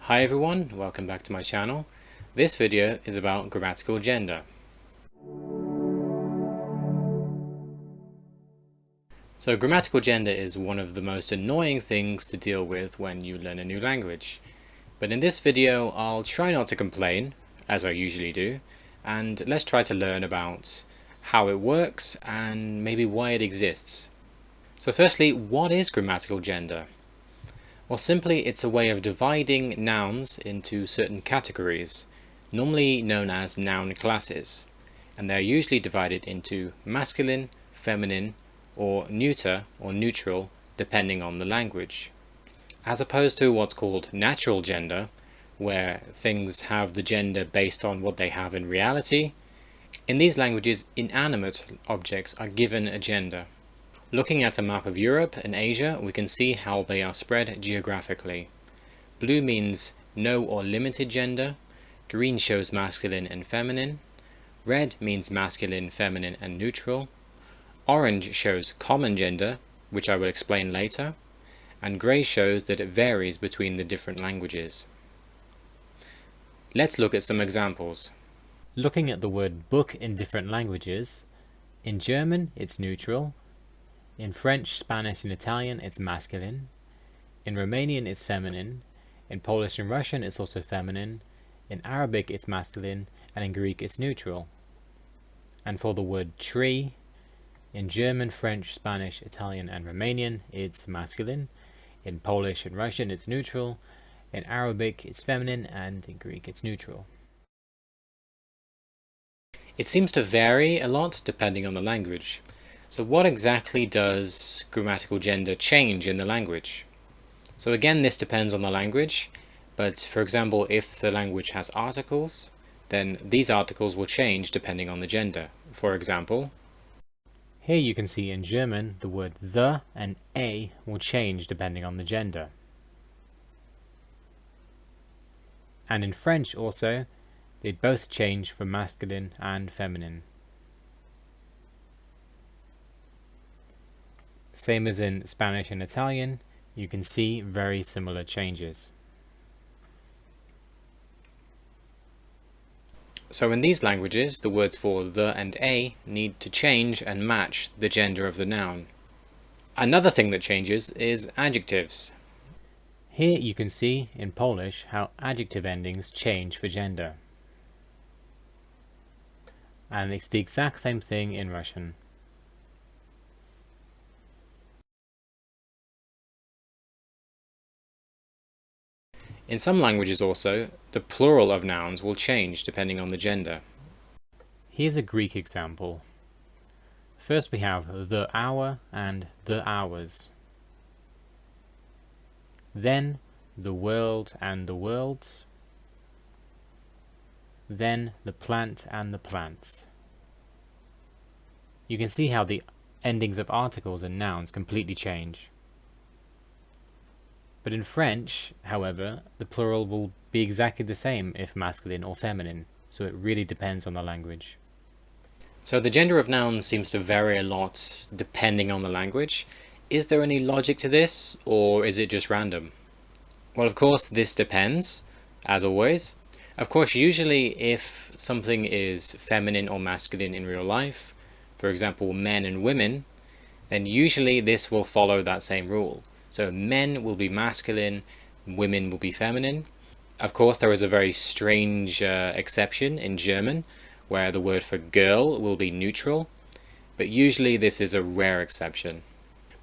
Hi everyone, welcome back to my channel. This video is about grammatical gender. So grammatical gender is one of the most annoying things to deal with when you learn a new language. But in this video I'll try not to complain, as I usually do, and let's try to learn about how it works and maybe why it exists. So firstly, what is grammatical gender? Well, simply it's a way of dividing nouns into certain categories, normally known as noun classes, and they're usually divided into masculine, feminine, or neuter or neutral, depending on the language. As opposed to what's called natural gender, where things have the gender based on what they have in reality, in these languages inanimate objects are given a gender. Looking at a map of Europe and Asia, we can see how they are spread geographically. Blue means no or limited gender, green shows masculine and feminine, red means masculine, feminine and neutral, orange shows common gender, which I will explain later, and grey shows that it varies between the different languages. Let's look at some examples. Looking at the word book in different languages, in German it's neutral, in French, Spanish and Italian it's masculine, in Romanian it's feminine, in Polish and Russian it's also feminine, in Arabic it's masculine, and in Greek it's neutral. And for the word tree, in German, French, Spanish, Italian and Romanian it's masculine, in Polish and Russian it's neutral, in Arabic it's feminine, and in Greek it's neutral. It seems to vary a lot depending on the language. So what exactly does grammatical gender change in the language? So again, this depends on the language, but for example, if the language has articles, then these articles will change depending on the gender. For example, here you can see in German the word the and a will change depending on the gender. And in French also, they both change from masculine and feminine. Same as in Spanish and Italian, you can see very similar changes. So in these languages, the words for the and a need to change and match the gender of the noun. Another thing that changes is adjectives. Here you can see in Polish how adjective endings change for gender. And it's the exact same thing in Russian. In some languages also, the plural of nouns will change depending on the gender. Here's a Greek example. First we have the hour and the hours. Then the world and the worlds. Then the plant and the plants. You can see how the endings of articles and nouns completely change. But in French, however, the plural will be exactly the same if masculine or feminine, so it really depends on the language. So the gender of nouns seems to vary a lot depending on the language. Is there any logic to this, or is it just random? Well, of course, this depends, as always. Of course, usually if something is feminine or masculine in real life, for example, men and women, then usually this will follow that same rule. So men will be masculine, women will be feminine. Of course, there is a very strange exception in German, where the word for girl will be neutral, but usually this is a rare exception.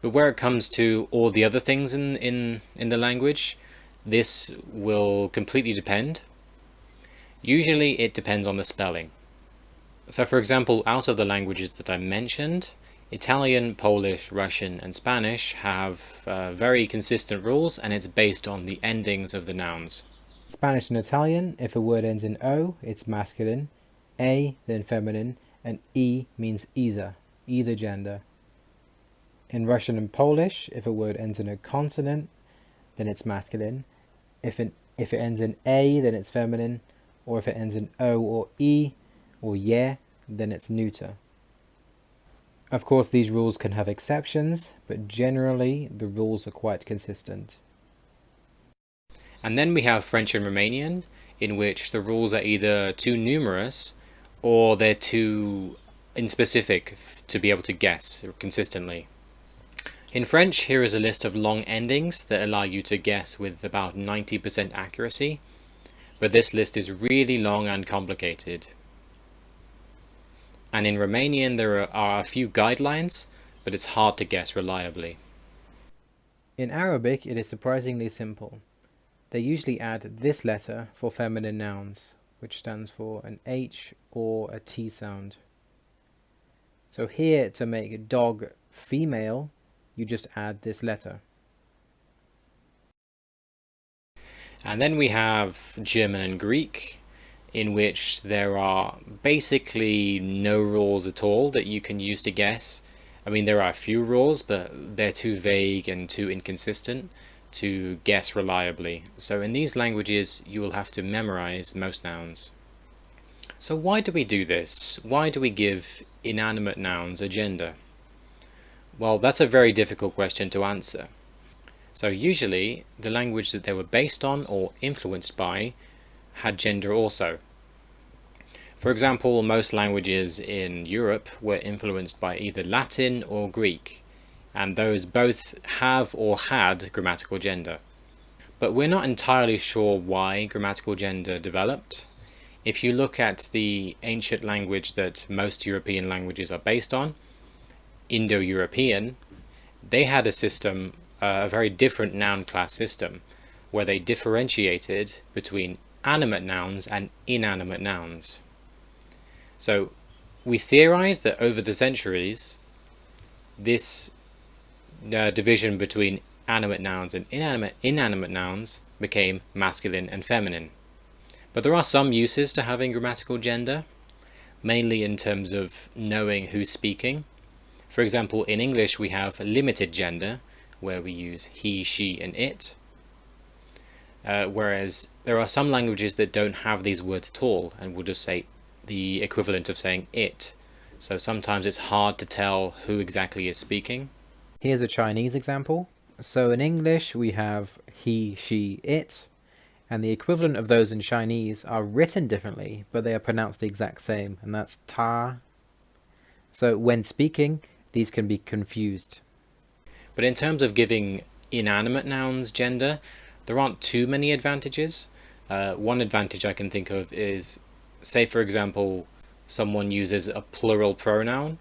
But where it comes to all the other things in the language, this will completely depend. Usually it depends on the spelling. So for example, out of the languages that I mentioned, Italian, Polish, Russian and Spanish have very consistent rules, and it's based on the endings of the nouns. Spanish and Italian, if a word ends in O, it's masculine, A then feminine, and E means either gender. In Russian and Polish, if a word ends in a consonant, then it's masculine. If it ends in A, then it's feminine, or if it ends in O or E or ye, then it's neuter. Of course, these rules can have exceptions, but generally the rules are quite consistent. And then we have French and Romanian, in which the rules are either too numerous or they're too inspecific to be able to guess consistently. In French, here is a list of long endings that allow you to guess with about 90% accuracy, but this list is really long and complicated. And in Romanian, there are a few guidelines, but it's hard to guess reliably. In Arabic, it is surprisingly simple. They usually add this letter for feminine nouns, which stands for an H or a T sound. So here, to make dog female, you just add this letter. And then we have German and Greek, in which there are basically no rules at all that you can use to guess. I mean, there are a few rules, but they're too vague and too inconsistent to guess reliably. So in these languages, you will have to memorize most nouns. So why do we do this? Why do we give inanimate nouns a gender? Well, that's a very difficult question to answer. So usually, the language that they were based on or influenced by had gender also. For example, most languages in Europe were influenced by either Latin or Greek, and those both have or had grammatical gender. But we're not entirely sure why grammatical gender developed. If you look at the ancient language that most European languages are based on, Indo-European, they had a system, a very different noun class system, where they differentiated between animate nouns and inanimate nouns. So we theorize that over the centuries, this division between animate nouns and inanimate nouns became masculine and feminine. But there are some uses to having grammatical gender, mainly in terms of knowing who's speaking. For example, in English we have limited gender, where we use he, she, and it. Whereas there are some languages that don't have these words at all, and will just say the equivalent of saying it. So sometimes it's hard to tell who exactly is speaking. Here's a Chinese example. So in English we have he, she, it, and the equivalent of those in Chinese are written differently, but they are pronounced the exact same, and that's ta. So when speaking, these can be confused. But in terms of giving inanimate nouns gender, there aren't too many advantages. One advantage I can think of is, say for example, someone uses a plural pronoun,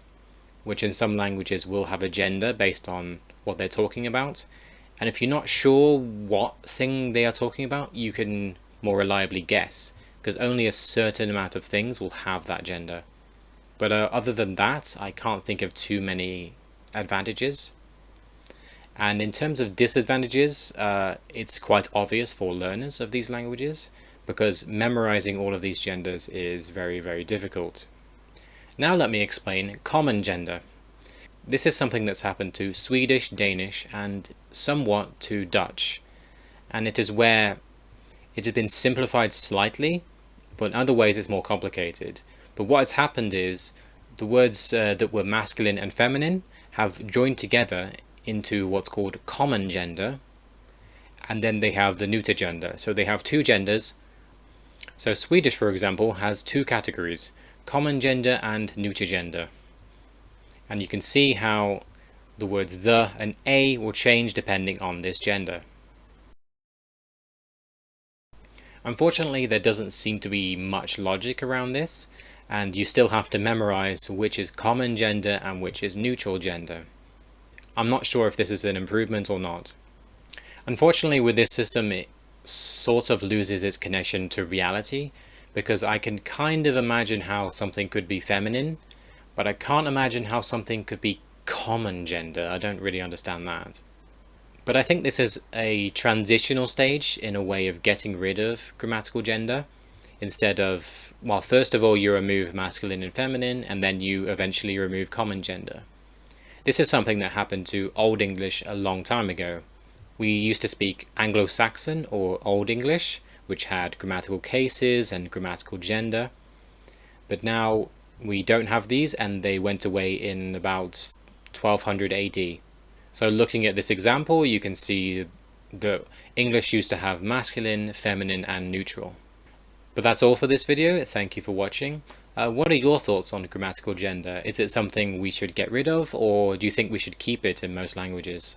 which in some languages will have a gender based on what they're talking about. And if you're not sure what thing they are talking about, you can more reliably guess, because only a certain amount of things will have that gender. But other than that, I can't think of too many advantages. And in terms of disadvantages, it's quite obvious for learners of these languages, because memorizing all of these genders is very, very difficult. Now let me explain common gender. This is something that's happened to Swedish, Danish, and somewhat to Dutch. And it is where it has been simplified slightly, but in other ways it's more complicated. But what has happened is the words that were masculine and feminine have joined together into what's called common gender, and then they have the neuter gender. So they have two genders. So Swedish, for example, has two categories, common gender and neuter gender. And you can see how the words the and a will change depending on this gender. Unfortunately, there doesn't seem to be much logic around this, and you still have to memorize which is common gender and which is neutral gender. I'm not sure if this is an improvement or not. Unfortunately, with this system, it sort of loses its connection to reality, because I can kind of imagine how something could be feminine, but I can't imagine how something could be common gender. I don't really understand that. But I think this is a transitional stage in a way of getting rid of grammatical gender. Instead of, well, first of all you remove masculine and feminine, and then you eventually remove common gender. This is something that happened to Old English a long time ago. We used to speak Anglo-Saxon or Old English, which had grammatical cases and grammatical gender. But now we don't have these, and they went away in about 1200 AD. So looking at this example, you can see that English used to have masculine, feminine, and neutral. But that's all for this video. Thank you for watching. What are your thoughts on grammatical gender? Is it something we should get rid of, or do you think we should keep it in most languages?